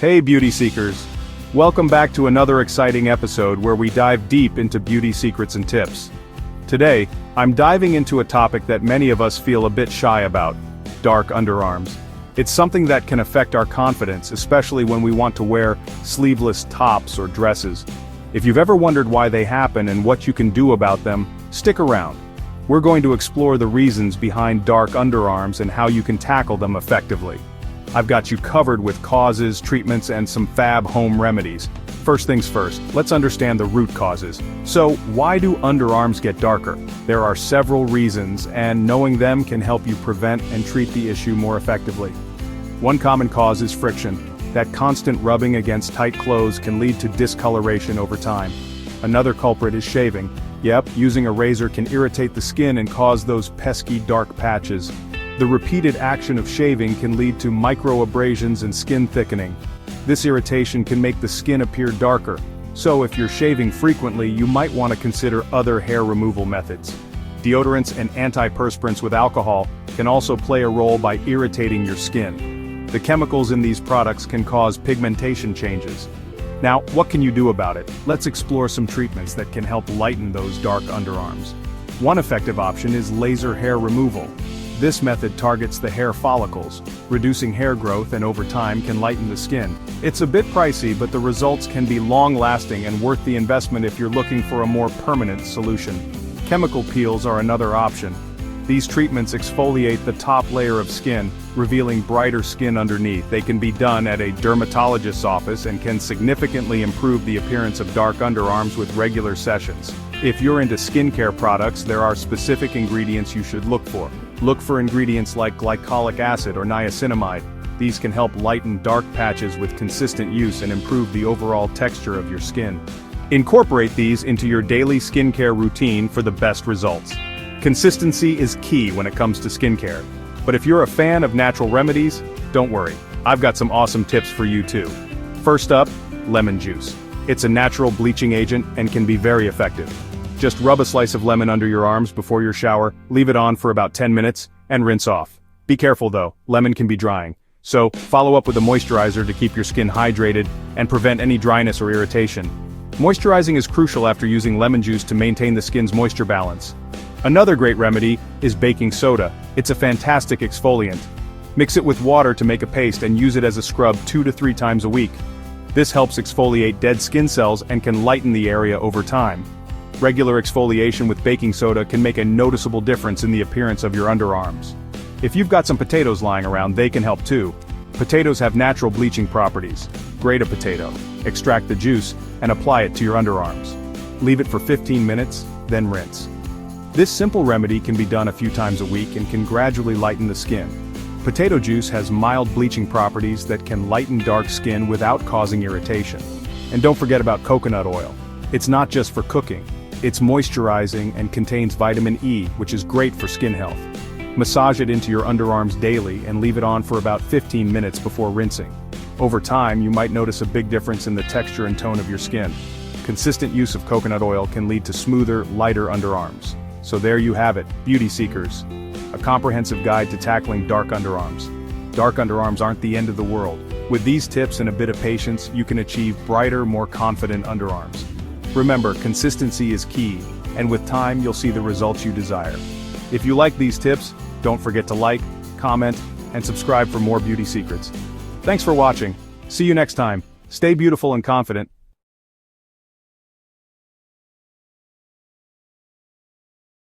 Hey beauty seekers! Welcome back to another exciting episode where we dive deep into beauty secrets and tips. Today, I'm diving into a topic that many of us feel a bit shy about: dark underarms. It's something that can affect our confidence, especially when we want to wear sleeveless tops or dresses. If you've ever wondered why they happen and what you can do about them, stick around. We're going to explore the reasons behind dark underarms and how you can tackle them effectively. I've got you covered with causes, treatments, and some fab home remedies. First things first, let's understand the root causes. So, why do underarms get darker? There are several reasons, and knowing them can help you prevent and treat the issue more effectively. One common cause is friction. That constant rubbing against tight clothes can lead to discoloration over time. Another culprit is shaving. Yep, using a razor can irritate the skin and cause those pesky dark patches. The repeated action of shaving can lead to microabrasions and skin thickening. This irritation can make the skin appear darker, so if you're shaving frequently, you might want to consider other hair removal methods. Deodorants and antiperspirants with alcohol can also play a role by irritating your skin. The chemicals in these products can cause pigmentation changes. Now, what can you do about it? Let's explore some treatments that can help lighten those dark underarms. One effective option is laser hair removal. This method targets the hair follicles, reducing hair growth, and over time can lighten the skin. It's a bit pricey, but the results can be long-lasting and worth the investment if you're looking for a more permanent solution. Chemical peels are another option. These treatments exfoliate the top layer of skin, revealing brighter skin underneath. They can be done at a dermatologist's office and can significantly improve the appearance of dark underarms with regular sessions. If you're into skincare products, there are specific ingredients you should look for. Look for ingredients like glycolic acid or niacinamide. These can help lighten dark patches with consistent use and improve the overall texture of your skin. Incorporate these into your daily skincare routine for the best results. Consistency is key when it comes to skincare. But if you're a fan of natural remedies, don't worry. I've got some awesome tips for you too. First up, lemon juice. It's a natural bleaching agent and can be very effective. Just rub a slice of lemon under your arms before your shower, leave it on for about 10 minutes, and rinse off. Be careful though, lemon can be drying. So, follow up with a moisturizer to keep your skin hydrated and prevent any dryness or irritation. Moisturizing is crucial after using lemon juice to maintain the skin's moisture balance. Another great remedy is baking soda. It's a fantastic exfoliant. Mix it with water to make a paste and use it as a scrub 2 to 3 times a week. This helps exfoliate dead skin cells and can lighten the area over time. Regular exfoliation with baking soda can make a noticeable difference in the appearance of your underarms. If you've got some potatoes lying around, they can help too. Potatoes have natural bleaching properties. Grate a potato, extract the juice, and apply it to your underarms. Leave it for 15 minutes, then rinse. This simple remedy can be done a few times a week and can gradually lighten the skin. Potato juice has mild bleaching properties that can lighten dark skin without causing irritation. And don't forget about coconut oil. It's not just for cooking. It's moisturizing and contains vitamin E, which is great for skin health. Massage it into your underarms daily and leave it on for about 15 minutes before rinsing. Over time, you might notice a big difference in the texture and tone of your skin. Consistent use of coconut oil can lead to smoother, lighter underarms. So there you have it, beauty seekers. A comprehensive guide to tackling dark underarms. Dark underarms aren't the end of the world. With these tips and a bit of patience, you can achieve brighter, more confident underarms. Remember, consistency is key, and with time you'll see the results you desire. If you like these tips, don't forget to like, comment, and subscribe for more beauty secrets. Thanks for watching. See you next time. Stay beautiful and confident.